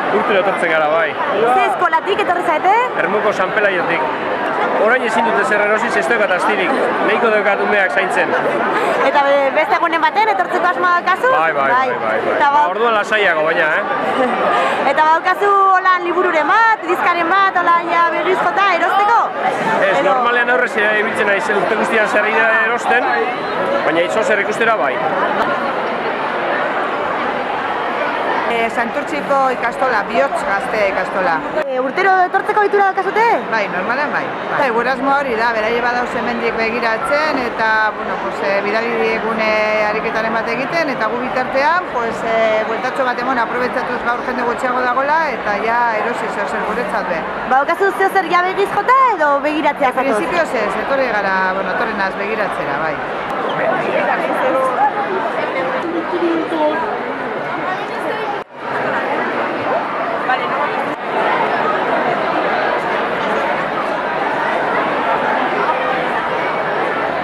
Urtero etortzen gara, bai. Ze eskolatik etorri zaete? Ermuko San Pelaiotik. Orain ezin dute zer erosiz ez daukat astirik. Nahiko daukat umeak zaintzen. Eta beste egunen baten etortzeko asmoa daukazu? Eta Orduan lasaiago baina, Eta badaukazu holan libururen bat, dizkaren bat, holan ja berriz jota erosteko? Ez, normalean aurrez ibiltzen naiz urte guztian zer erosten, baina itzo zer ikustera bai. Santurtziko ikastola, bihotz gazte ikastola. Urtero etortzeko ohitura daukazute? Bai, normalean bai. Gure asmoa hori da, beraie badauz hemendik begiratzen eta bidali diegune ariketaren bat egiten eta gu bitartean bueltatxo bat emon aprobetxatuz gaur jende gutxiago dagoela eta ja erosi zer guretzat be. Badaukazu zer ja begiz jota edo begiratzea zatoz? Principios ez, etorri gara, etorri naz begiratzera, bai.